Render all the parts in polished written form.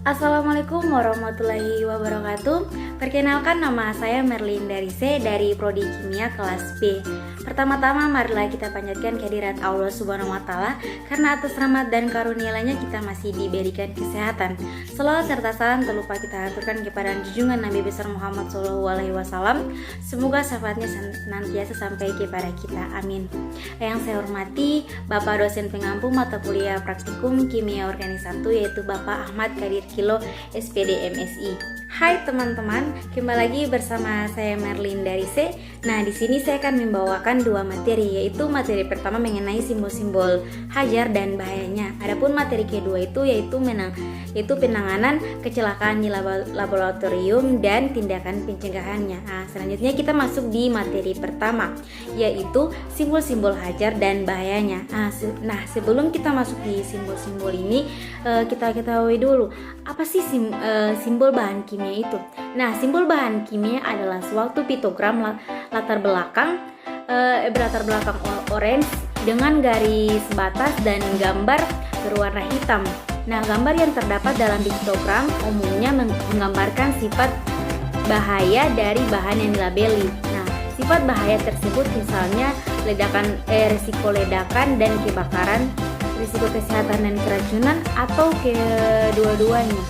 Assalamualaikum warahmatullahi wabarakatuh. Perkenalkan, nama saya Merlin Darise dari Prodi Kimia kelas B. Pertama-tama marilah kita panjatkan kehadirat Allah Subhanahu wa taala, karena atas rahmat dan karunia-Nya kita masih diberikan kesehatan. Selawat serta salam tak lupa kita aturkan kepada junjungan Nabi besar Muhammad SAW. Semoga syafaatnya senantiasa sampai kepada kita. Amin. Yang saya hormati Bapak dosen pengampu mata kuliah praktikum Kimia Organik 1, yaitu Bapak Ahmad Kadir Kilo SPD MSI. Hai teman-teman, kembali lagi bersama saya Merlin Darise. Nah, di sini saya akan membawakan dua materi, yaitu materi pertama mengenai simbol-simbol hajar dan bahayanya. Adapun materi kedua yaitu penanganan kecelakaan di laboratorium dan tindakan pencegahannya. Nah, selanjutnya kita masuk di materi pertama, yaitu simbol-simbol hajar dan bahayanya. Nah, sebelum kita masuk di simbol-simbol ini, kita ketahui dulu apa sih simbol bahan kimia itu. Nah, simbol bahan kimia adalah suatu piktogram berlatar belakang orange dengan garis batas dan gambar berwarna hitam. Nah, gambar yang terdapat dalam piktogram umumnya menggambarkan sifat bahaya dari bahan yang dilabeli. Nah, sifat bahaya tersebut misalnya risiko ledakan dan kebakaran, risiko kesehatan dan keracunan, atau kedua-duanya.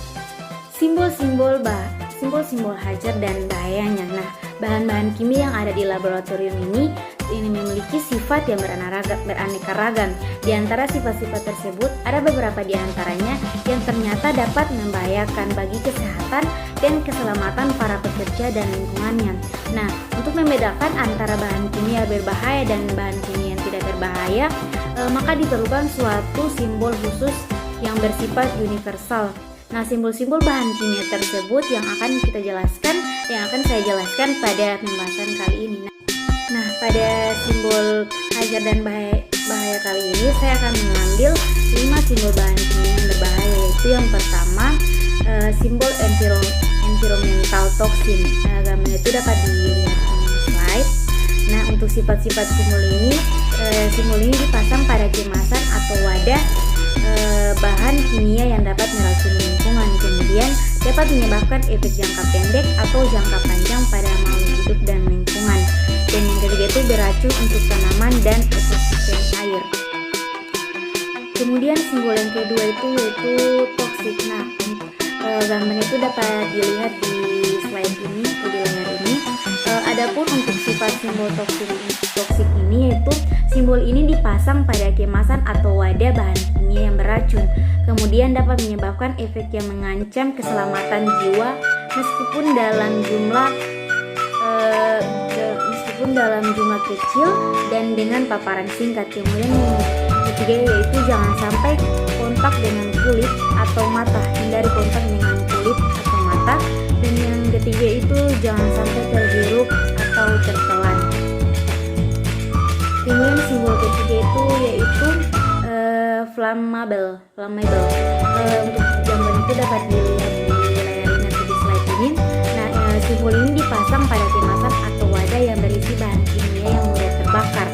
Simbol-simbol hajar dan bahayanya. Nah, bahan-bahan kimia yang ada di laboratorium ini memiliki sifat yang beraneka ragam. Di antara sifat-sifat tersebut, ada beberapa di antaranya yang ternyata dapat membahayakan bagi kesehatan dan keselamatan para pekerja dan lingkungannya. Nah, untuk membedakan antara bahan kimia berbahaya dan bahan kimia yang tidak berbahaya, maka diperlukan suatu simbol khusus yang bersifat universal. Nah, simbol-simbol bahan kimia tersebut yang akan saya jelaskan pada pembahasan kali ini. Nah, pada simbol hajar dan bahaya kali ini saya akan mengambil 5 simbol bahan kimia yang berbahaya, yaitu yang pertama simbol environmental toxin. Gambarnya itu dapat dilihat di slide. Nah, untuk sifat-sifat simbol ini dipasang pada kemasan atau wadah bahan kimia yang dapat meracuni lingkungan, kemudian dapat menyebabkan efek jangka pendek atau jangka panjang pada makhluk hidup dan lingkungan. Dan yang ketiga itu beracun untuk tanaman dan ekosistem air. Kemudian simbol yang kedua yaitu toksik. Nah, gambarnya itu dapat dilihat di slide ini atau di layar ini. Adapun untuk sifat simbol toksik ini yaitu simbol ini dipasang pada kemasan atau wadah bahan kimia yang beracun, kemudian dapat menyebabkan efek yang mengancam keselamatan jiwa meskipun dalam jumlah kecil dan dengan paparan singkat. Kemudian yang ketiga yaitu jangan sampai kontak dengan kulit atau mata, hindari kontak dengan kulit atau mata. Dan yang ketiga itu jangan sampai terhirup atau tertelan. Kemudian simbol ketiga yaitu flammable. Untuk gambar itu dapat dilihat di layar ini atau di slide ini. Nah, simbol ini dipasang pada kemasan atau wadah yang berisi bahan kimia yang mudah terbakar.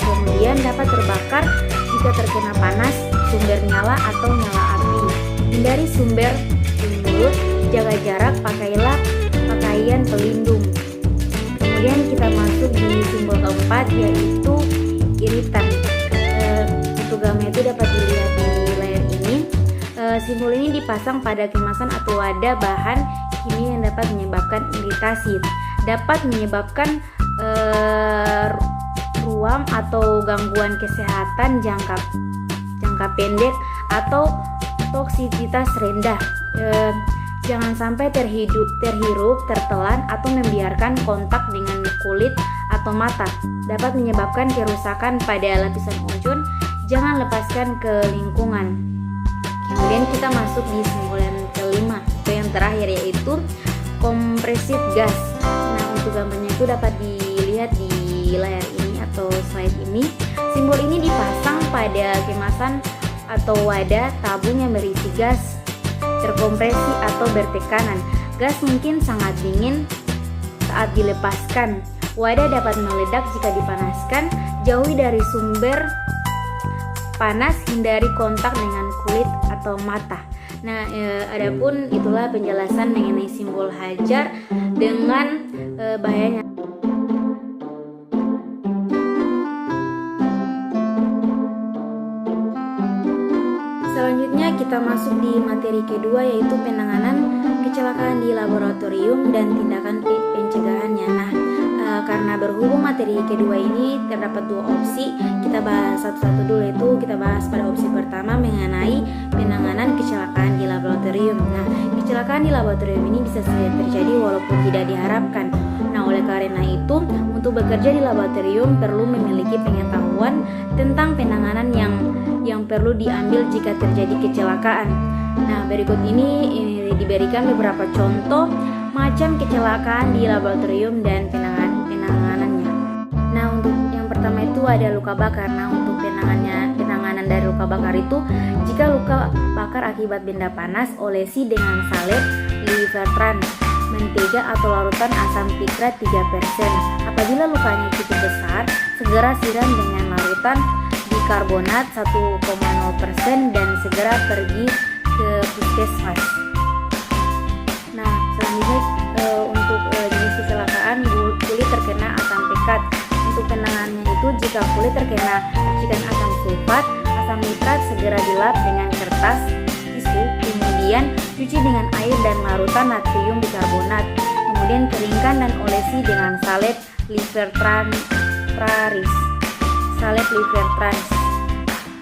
Kemudian dapat terbakar jika terkena panas, sumber nyala atau nyala api. Hindari sumber di mulut, jaga jarak, pakailah pakaian pelindung. Kemudian kita masuk di simbol keempat, yaitu iritan. Untuk gambar itu dapat dilihat di layar ini. Simbol ini dipasang pada kemasan atau wadah bahan kimia yang dapat menyebabkan iritasi, dapat menyebabkan ruam atau gangguan kesehatan jangka pendek atau toksisitas rendah. Jangan sampai terhirup, tertelan, atau membiarkan kontak dengan kulit atau mata. Dapat menyebabkan kerusakan pada lapisan ozon. Jangan lepaskan ke lingkungan. Kemudian kita masuk di simbol yang kelima, atau yang terakhir, yaitu kompresif gas. Nah, untuk gambarnya itu dapat dilihat di layar ini atau slide ini. Simbol ini dipasang pada kemasan atau wadah tabung yang berisi gas terkompresi atau bertekanan. Gas mungkin sangat dingin saat dilepaskan. Wadah dapat meledak jika dipanaskan. Jauhi dari sumber panas, hindari kontak dengan kulit atau mata. Nah, adapun itulah penjelasan mengenai simbol hajar dengan bahayanya. Selanjutnya kita masuk di materi kedua, yaitu penanganan kecelakaan di laboratorium dan tindakan pencegahannya. Nah, karena berhubung materi kedua ini terdapat dua opsi, kita bahas satu-satu dulu. Yaitu kita bahas pada opsi pertama mengenai penanganan kecelakaan di laboratorium. Nah, kecelakaan di laboratorium ini bisa saja terjadi walaupun tidak diharapkan. Nah, oleh karena itu, untuk bekerja di laboratorium perlu memiliki pengetahuan tentang penanganan yang perlu diambil jika terjadi kecelakaan. Nah, berikut ini diberikan beberapa contoh macam kecelakaan di laboratorium dan penanganannya. Nah, untuk yang pertama itu ada luka bakar. Nah, untuk penanganan dari luka bakar itu, jika luka bakar akibat benda panas, olesi dengan salep, livertran, mentega atau larutan asam tikrat 3%. Apabila lukanya cukup besar, segera siram dengan larutan bikarbonat 1,0% dan segera pergi ke puskesmas. Nah, selanjutnya untuk jenis kecelakaan kulit terkena asam pekat. Untuk penanganannya itu, jika kulit terkena racikan asam sulfat, asam nitrat segera dilap dengan kertas tisu, kemudian cuci dengan air dan larutan natrium bikarbonat, kemudian keringkan dan olesi dengan salep livertrans.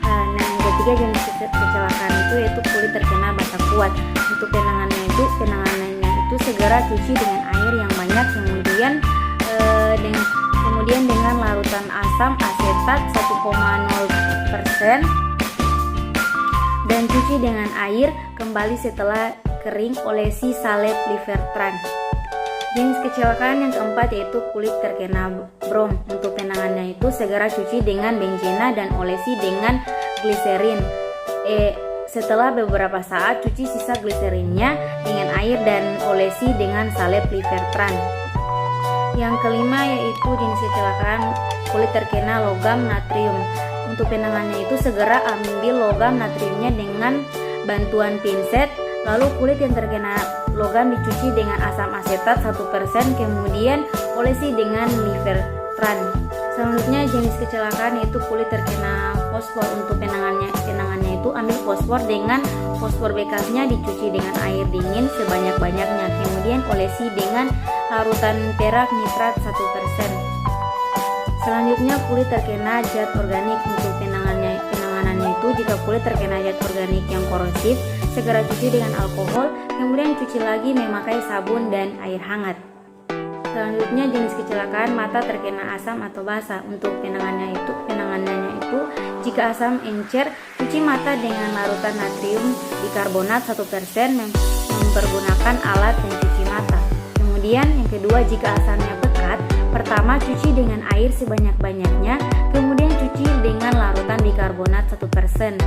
Nah, yang ketiga jenis kecelakaan itu yaitu kulit terkena bata kuat. Untuk penanganannya itu segera cuci dengan air yang banyak, kemudian dengan larutan asam asetat 1,0% dan cuci dengan air kembali setelah kering, olesi salep livertran. Jenis kecelakaan yang keempat yaitu kulit terkena brom. Untuk penanganannya itu segera cuci dengan benzena dan olesi dengan gliserin. Setelah beberapa saat, cuci sisa gliserinnya dengan air dan olesi dengan salep livertran. Yang kelima yaitu jenis kecelakaan kulit terkena logam natrium. Untuk penanganannya itu segera ambil logam natriumnya dengan bantuan pinset, lalu kulit yang terkena logam dicuci dengan asam asetat 1%, kemudian olesi dengan livertran. Selanjutnya jenis kecelakaan yaitu kulit terkena fosfor. Untuk penanganannya itu ambil fosfor dengan fosfor bekasnya dicuci dengan air dingin sebanyak-banyaknya, kemudian olesi dengan larutan perak nitrat 1%. Selanjutnya kulit terkena zat organik. Untuk penanganannya itu, jika kulit terkena zat organik yang korosif, segera cuci dengan alkohol, kemudian cuci lagi memakai sabun dan air hangat. Selanjutnya jenis kecelakaan mata terkena asam atau basa. Untuk penanganannya itu jika asam encer, cuci mata dengan larutan natrium bikarbonat 1%, mempergunakan alat pencuci mata. Kemudian yang kedua, jika asamnya pekat, pertama cuci dengan air sebanyak-banyaknya, kemudian cuci dengan larutan bikarbonat 1%.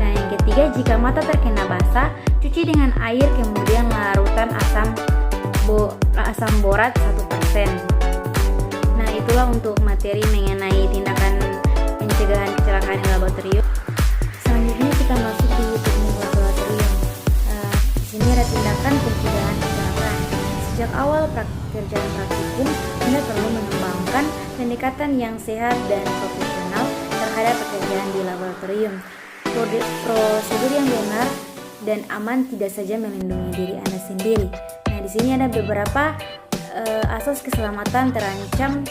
Nah, yang ketiga, jika mata terkena basah, cuci dengan air kemudian larutan asam borat 1%. Nah, itulah untuk materi mengenai tindakan pencegahan kecelakaan di laboratorium. Selanjutnya kita masuk di teknik laboratorium. Di sini ada tindakan pencegahan kecelakaan. Sejak awal pekerjaan praktikum, Anda perlu mengembangkan pendekatan yang sehat dan profesional terhadap pekerjaan di laboratorium. Prosedur yang benar dan aman tidak saja melindungi diri Anda sendiri. Nah, di sini ada beberapa asas keselamatan terancam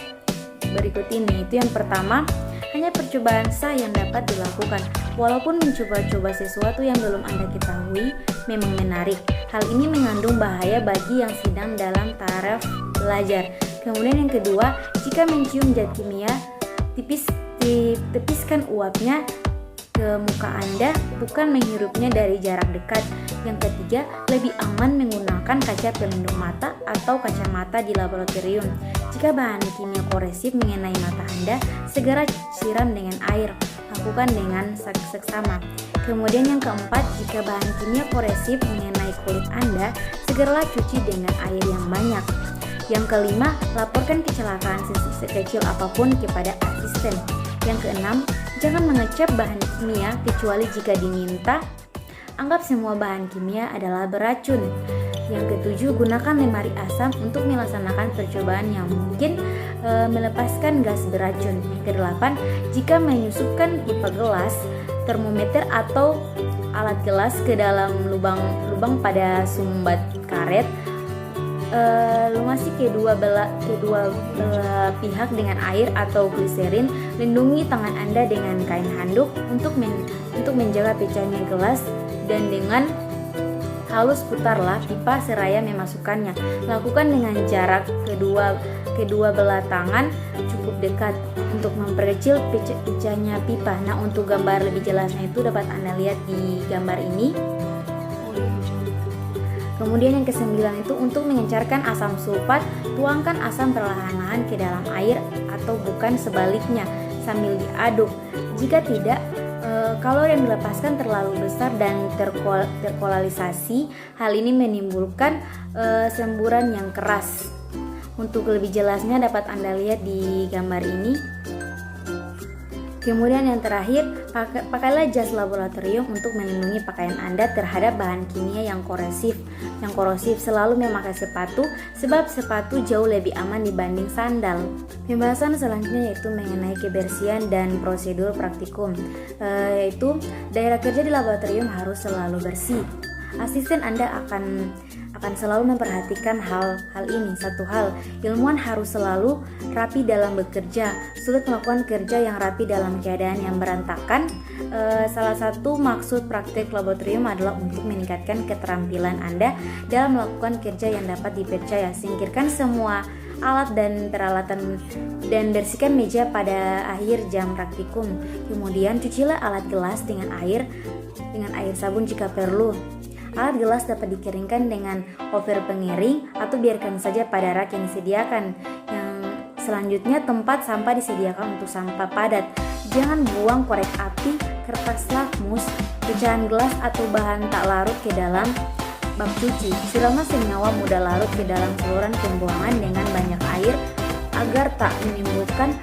berikut ini. Itu yang pertama, hanya percobaan sah yang dapat dilakukan. Walaupun mencoba-coba sesuatu yang belum Anda ketahui memang menarik, hal ini mengandung bahaya bagi yang sedang dalam taraf belajar. Kemudian yang kedua, jika mencium zat kimia, tepiskan uapnya ke muka Anda, bukan menghirupnya dari jarak dekat. Yang ketiga, lebih aman menggunakan kaca pelindung mata atau kacamata di laboratorium. Jika bahan kimia korosif mengenai mata Anda, segera siram dengan air, lakukan dengan seksama. Kemudian yang keempat, jika bahan kimia korosif mengenai kulit Anda, segeralah cuci dengan air yang banyak. Yang kelima, laporkan kecelakaan sekecil apapun kepada asisten. Yang keenam, jangan mengecap bahan kimia kecuali jika diminta. Anggap semua bahan kimia adalah beracun. Yang ketujuh, gunakan lemari asam untuk melaksanakan percobaan yang mungkin melepaskan gas beracun. Yang kedelapan, jika menyusupkan pipa gelas, termometer atau alat gelas ke dalam lubang pada sumbat karet, lumasi kedua belah pihak dengan air atau gliserin. Lindungi tangan Anda dengan kain handuk untuk menjaga pecahnya gelas, dan dengan halus putarlah pipa seraya memasukkannya. Lakukan dengan jarak kedua belah tangan cukup dekat untuk memperkecil pecahnya pipa. Nah, untuk gambar lebih jelasnya itu dapat Anda lihat di gambar ini. Kemudian yang kesembilan itu, untuk mengencarkan asam sulfat, tuangkan asam perlahan-lahan ke dalam air atau bukan sebaliknya sambil diaduk. Jika tidak, kalori yang dilepaskan terlalu besar dan terpolarisasi. Hal ini menimbulkan semburan yang keras. Untuk lebih jelasnya dapat Anda lihat di gambar ini. Kemudian yang terakhir, pakailah jas laboratorium untuk melindungi pakaian Anda terhadap bahan kimia yang korosif. Selalu memakai sepatu, sebab sepatu jauh lebih aman dibanding sandal. Pembahasan selanjutnya yaitu mengenai kebersihan dan prosedur praktikum, yaitu daerah kerja di laboratorium harus selalu bersih. Asisten Anda akan selalu memperhatikan hal ini. Satu hal, ilmuwan harus selalu rapi dalam bekerja. Sulit melakukan kerja yang rapi dalam keadaan yang berantakan. Salah satu maksud praktek laboratorium adalah untuk meningkatkan keterampilan Anda dalam melakukan kerja yang dapat dipercaya. Singkirkan semua alat dan peralatan dan bersihkan meja pada akhir jam praktikum. Kemudian cucilah alat gelas dengan air sabun jika perlu. Alat gelas dapat dikeringkan dengan over pengering atau biarkan saja pada rak yang disediakan. Yang selanjutnya, tempat sampah disediakan untuk sampah padat. Jangan buang korek api, kertas lakmus, pecahan gelas atau bahan tak larut ke dalam bak cuci. Siramlah senyawa mudah larut ke dalam saluran pembuangan dengan banyak air agar tak menimbulkan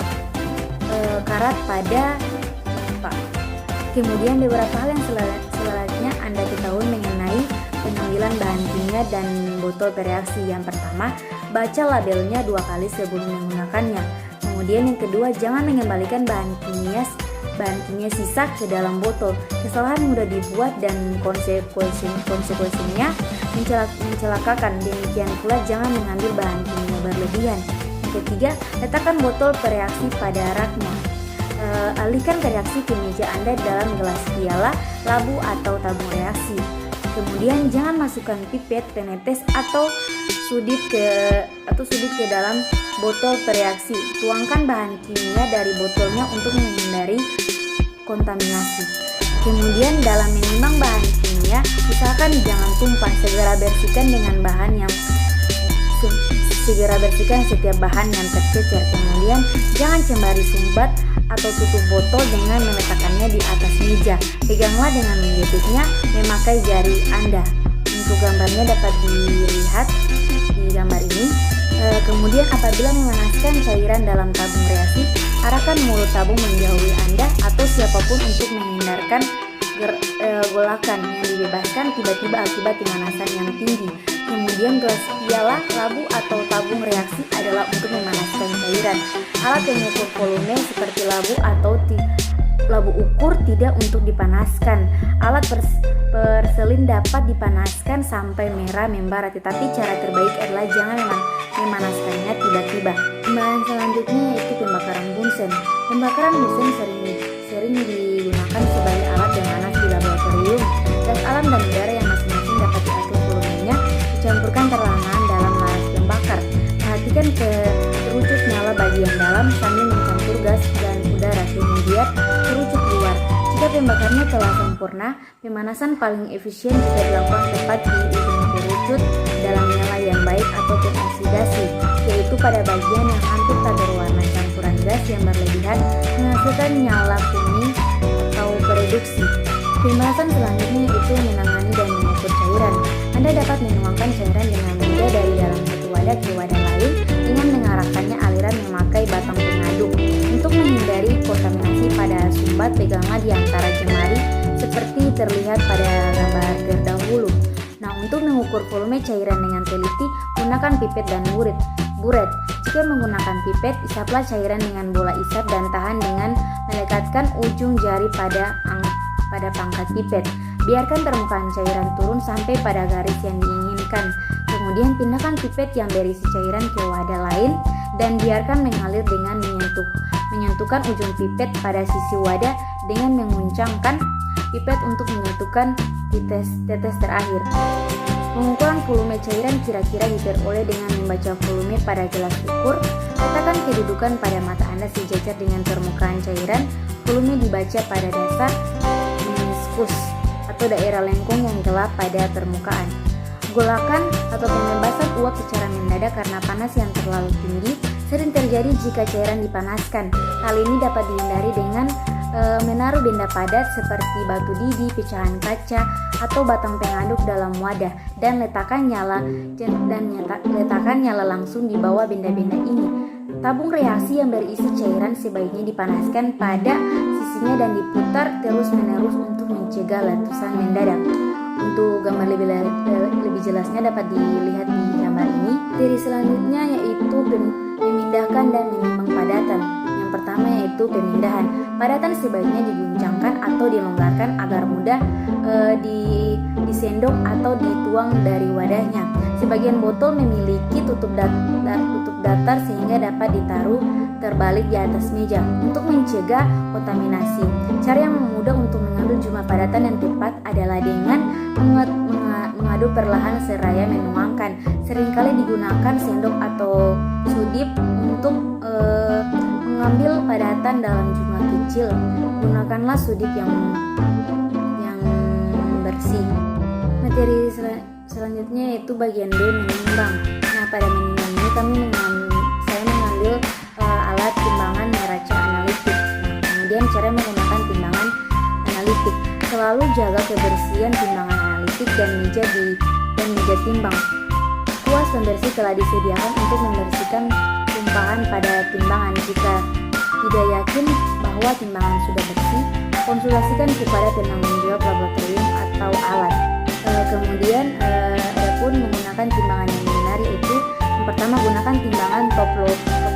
karat pada pipa. Kemudian beberapa hal yang selanjutnya Anda ketahui mengenai pengambilan bahan kimia dan botol bereaksi. Yang pertama, baca labelnya 2 kali sebelum menggunakannya. Kemudian yang kedua, jangan mengembalikan bahan kimia sisa ke dalam botol. Kesalahan mudah dibuat dan konsekuensinya mencelakakan. Demikian pula jangan mengambil bahan kimia berlebihan. Yang ketiga, letakkan botol bereaksi pada raknya. Alihkan reaksi ke meja Anda dalam gelas piala, labu atau tabung reaksi. Kemudian jangan masukkan pipet, penetes atau sudut ke dalam botol bereaksi. Tuangkan bahan kimia dari botolnya untuk menghindari kontaminasi. Kemudian dalam menimbang bahan kimia, usahakan jangan tumpah. Segera bersihkan setiap bahan yang tercecer. Kemudian jangan cembari sumbat atau tutup botol dengan meletakkannya di atas meja. Peganglah dengan menggigitnya memakai jari Anda. Untuk gambarnya dapat dilihat di gambar ini. Kemudian apabila memanaskan cairan dalam tabung reaksi, arahkan mulut tabung menjauhi Anda atau siapapun untuk menghindarkan golakan yang dibebaskan tiba-tiba akibat pemanasan yang tinggi. Kemudian gelas piala, labu atau tabung reaksi adalah untuk memanaskan cairan. Alat pengukur volume seperti labu atau labu ukur tidak untuk dipanaskan. Alat perselin dapat dipanaskan sampai merah membara, tetapi cara terbaik adalah jangan memanaskannya tiba-tiba. Bahan selanjutnya yaitu pembakaran bunsen. Pembakaran bunsen sering digunakan sebagai alat pemanas di laboratorium. Gas alam dan udara yang masing-masing dapat diatur volumenya dicampurkan perlahan dalam laras pembakar. Perhatikan kerucut nyala bagian dalam sambil mencampur gas dan udara, kemudian kerucut luar. Jika pembakarnya telah sempurna, pemanasan paling efisien jika dilakukan tepat di ujung kerucut dalam nyala yang baik atau oksidasi, yaitu pada bagian yang hampir tak berwarna. Campuran gas yang berlebihan menghasilkan nyala kuning atau reduksi. Pemanasan selanjutnya itu menangani dan mengukur cairan. Anda dapat menuangkan cairan dengan mudah dari dalam satu wadah ke wadah lain dengan mengarahkannya aliran memakai batang pengaduk. Untuk menghindari kontaminasi pada sumbat, peganglah di antara jemari seperti terlihat pada gambar terdahulu. Nah, untuk mengukur volume cairan dengan teliti, gunakan pipet dan buret. Jika menggunakan pipet, isaplah cairan dengan bola isap dan tahan dengan melekatkan ujung jari pada pangkat pipet. Biarkan permukaan cairan turun sampai pada garis yang diinginkan. Kemudian pindahkan pipet yang berisi cairan ke wadah lain dan biarkan mengalir dengan menyentuhkan ujung pipet pada sisi wadah dengan menguncangkan pipet untuk menyatukan tetes terakhir. Pengukuran volume cairan kira-kira diperoleh dengan membaca volume pada gelas ukur. Letakkan kedudukan pada mata Anda sejajar dengan permukaan cairan. Volume dibaca pada dasar meniskus atau daerah lengkung yang gelap pada permukaan. Golakan atau pembebasan uap secara mendadak karena panas yang terlalu tinggi sering terjadi jika cairan dipanaskan. Hal ini dapat dihindari dengan menaruh benda padat seperti batu didi, pecahan kaca, atau batang pengaduk dalam wadah dan letakkan nyala langsung di bawah benda-benda ini. Tabung reaksi yang berisi cairan sebaiknya dipanaskan pada sisinya dan diputar terus-menerus untuk mencegah letusan mendadak. Untuk gambar lebih jelasnya dapat dilihat di gambar ini. Materi selanjutnya yaitu memindahkan dan menimbang padatan. Yang pertama yaitu pemindahan. Padatan sebaiknya diguncangkan atau dilonggarkan agar mudah disendok atau dituang dari wadahnya. Sebagian botol memiliki tutup datar sehingga dapat ditaruh terbalik di atas meja untuk mencegah kontaminasi. Cara yang mudah untuk mengambil jumlah padatan yang tepat adalah dengan mengaduk perlahan seraya menuangkan. Seringkali digunakan sendok atau sudip untuk mengambil padatan dalam jumlah kecil. Gunakanlah sudip yang bersih. Materi selanjutnya yaitu bagian B, menimbang. Nah, pada menimbang ini saya mengambil alat timbangan neraca analitik. Nah, kemudian cara menggunakan timbangan analitik. Selalu jaga kebersihan timbangan analitik dan meja timbang. Kuas pembersih telah disediakan untuk membersihkan tumpahan pada timbangan. Jika tidak yakin bahwa timbangan sudah bersih, konsultasikan kepada penanggung jawab laboratorium atau alat. Kemudian adapun menggunakan timbangan yang benar yaitu yang pertama, gunakan timbangan top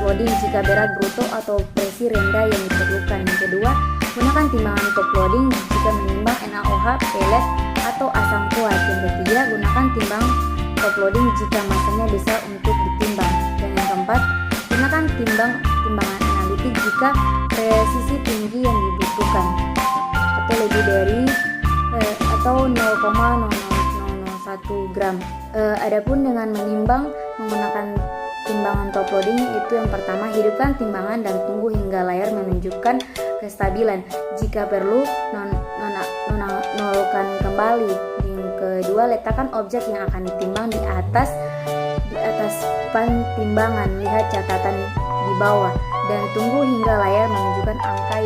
loading jika berat bruto atau presi rendah yang diperlukan. Yang kedua, gunakan timbangan top loading jika menimbang NaOH, pelet, atau asam kuat. Yang ketiga, gunakan timbang top loading jika masanya besar untuk ditimbang. Dan yang keempat, gunakan timbangan analitik jika presisi tinggi yang dibutuhkan atau lebih dari atau 0,0001 gram. Adapun dengan menimbang menggunakan timbangan top loading itu yang pertama, hidupkan timbangan dan tunggu hingga layar menunjukkan kestabilan. Jika perlu, nolkan kembali. Yang kedua, letakkan objek yang akan ditimbang di atas pan timbangan. Lihat catatan di bawah dan tunggu hingga layar menunjukkan angka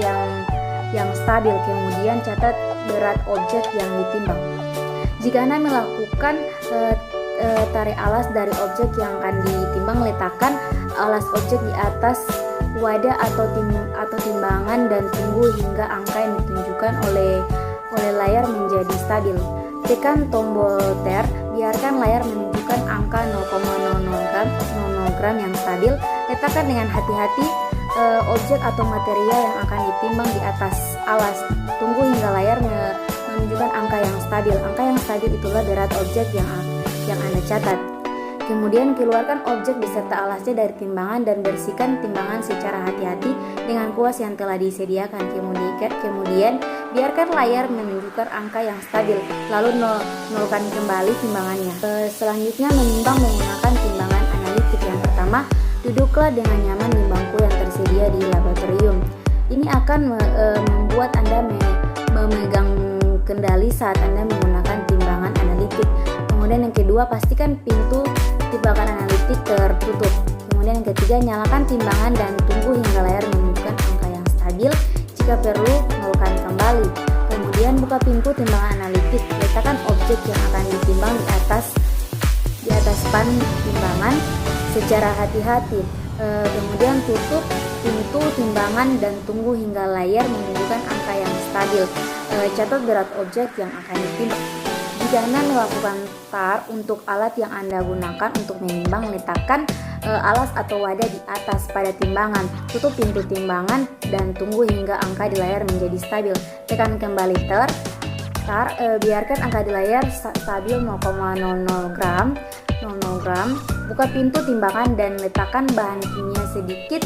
yang stabil. Kemudian catat berat objek yang ditimbang. Jika Anda melakukan tarik alas dari objek yang akan ditimbang, letakkan alas objek di atas wadah atau timbangan dan tunggu hingga angka yang ditunjukkan oleh layar menjadi stabil. Tekan tombol enter, biarkan layar menunjukkan angka 0,00 gram yang stabil. Letakkan dengan hati-hati objek atau material yang akan ditimbang di atas alas. Tunggu hingga layar menunjukkan angka yang stabil. Angka yang stabil itulah berat objek yang Anda catat. Kemudian keluarkan objek beserta alasnya dari timbangan dan bersihkan timbangan secara hati-hati dengan kuas yang telah disediakan. Kemudian biarkan layar menunjukkan angka yang stabil, lalu nolkan kembali timbangannya. Selanjutnya menimbang menggunakan timbangan analitik. Yang pertama, duduklah dengan nyaman di bangku yang tersedia di laboratorium. Ini akan membuat Anda memegang kendali saat Anda menggunakan timbangan analitik. Kemudian yang kedua, pastikan pintu timbangan analitik tertutup. Kemudian yang ketiga, nyalakan timbangan dan tunggu hingga layar menunjukkan angka yang stabil. Jika perlu, nolkan kembali. Kemudian buka pintu timbangan analitik. Letakkan objek yang akan ditimbang di atas pan timbangan secara hati-hati. Kemudian tutup pintu, timbangan, dan tunggu hingga layar menunjukkan angka yang stabil. Catat berat objek yang akan ditimbang. Jika Anda melakukan tar untuk alat yang Anda gunakan untuk menimbang, letakkan alas atau wadah di atas pada timbangan. Tutup pintu timbangan dan tunggu hingga angka di layar menjadi stabil. Tekan kembali tar, biarkan angka di layar stabil 0,00 gram. Buka pintu timbangan dan letakkan bahan kimia sedikit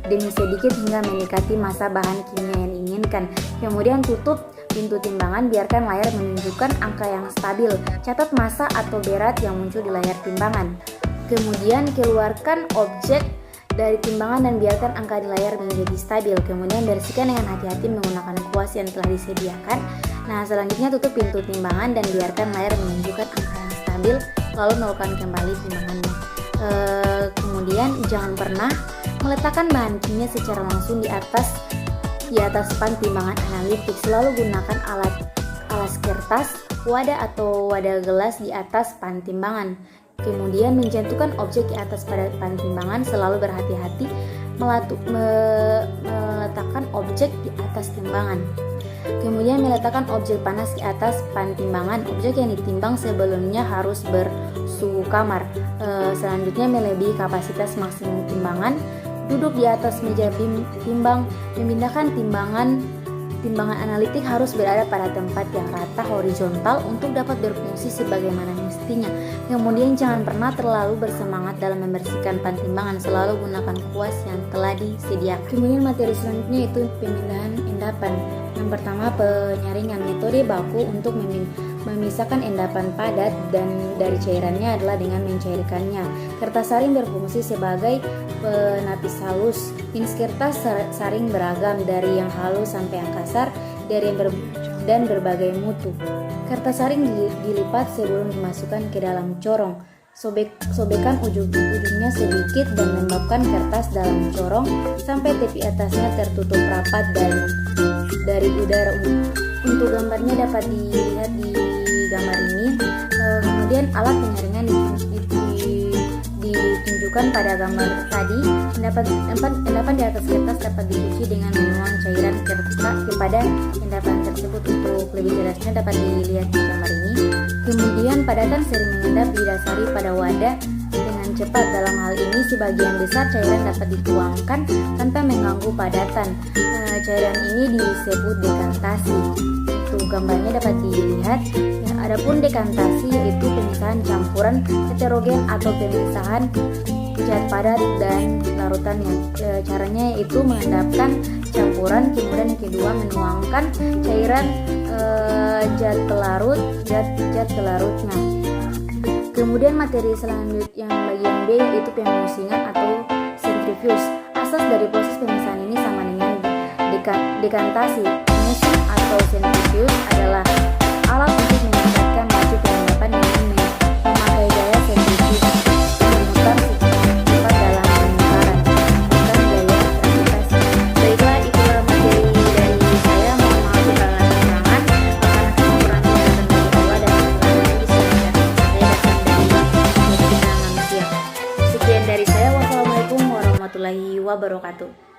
demi sedikit hingga mendekati massa bahan kimia yang diinginkan. Kemudian tutup pintu timbangan, biarkan layar menunjukkan angka yang stabil. Catat massa atau berat yang muncul di layar timbangan. Kemudian keluarkan objek dari timbangan dan biarkan angka di layar menjadi stabil. Kemudian bersihkan dengan hati-hati menggunakan kuas yang telah disediakan. Nah, selanjutnya tutup pintu timbangan dan biarkan layar menunjukkan angka yang stabil, lalu nolkan kembali timbangannya. Kemudian jangan pernah meletakkan bahan kimia secara langsung di atas pan timbangan analitik. Selalu gunakan alas kertas, wadah atau wadah gelas di atas pan timbangan. Kemudian menjatuhkan objek di atas pada pan timbangan. Selalu berhati-hati meletakkan objek di atas timbangan. Kemudian meletakkan objek panas di atas pan timbangan. Objek yang ditimbang sebelumnya harus bersuhu kamar. Selanjutnya melebihi kapasitas maksimum timbangan. Duduk di atas meja timbang. Memindahkan timbangan analitik harus berada pada tempat yang rata horizontal untuk dapat berfungsi sebagaimana mestinya. Kemudian jangan pernah terlalu bersemangat dalam membersihkan pan timbangan. Selalu gunakan kuas yang telah disediakan. Kemudian materi selanjutnya itu pemindahan endapan. Yang pertama, penyaringan. Metode baku untuk memisahkan endapan padat dan dari cairannya adalah dengan mencairkannya. Kertas saring berfungsi sebagai penapis halus. Jenis kertas saring beragam, dari yang halus sampai yang kasar, dan berbagai mutu. Kertas saring dilipat sebelum dimasukkan ke dalam corong. Sobekkan ujung-ujungnya sedikit dan lembabkan kertas dalam corong sampai tepi atasnya tertutup rapat dan dari udara. Untuk gambarnya dapat dilihat di gambar ini. Kemudian alat penyaringan ditunjukkan pada gambar tadi. Endapan di atas kertas dapat dicuci dengan menuang cairan kertas kepada endapan tersebut. Untuk lebih jelasnya dapat dilihat di gambar ini. Kemudian padatan sering mengendap didasari pada wadah dengan cepat. Dalam hal ini sebagian besar cairan dapat dituangkan tanpa mengganggu padatan. Cairan ini disebut dekantasi. Untuk gambarnya dapat dilihat. Adapun dekantasi yaitu pemisahan campuran heterogen atau pemisahan zat padat dan larutannya. Caranya yaitu mengendapkan campuran, kemudian yang kedua menuangkan cairan zat pelarutnya. Kemudian materi selanjutnya yang bagian B yaitu pemusingan atau centrifuge. Asas dari proses pemisahan ini sama dengan dekantasi. Pemusing atau centrifuge adalah alat untuk meningkatkan laju pengendapan dengan memakai gaya sentrifuge memutar secara cepat dalam pemutaran, bukan gaya gravitasi. Baiklah, itulah materi dari saya. Mohon maaf jika ada kekurangan, karena kekurangan datang dari Allah dan kekurangan bisa saya datang dari manusia. Sekian dari saya. Wassalamualaikum warahmatullahi wabarakatuh.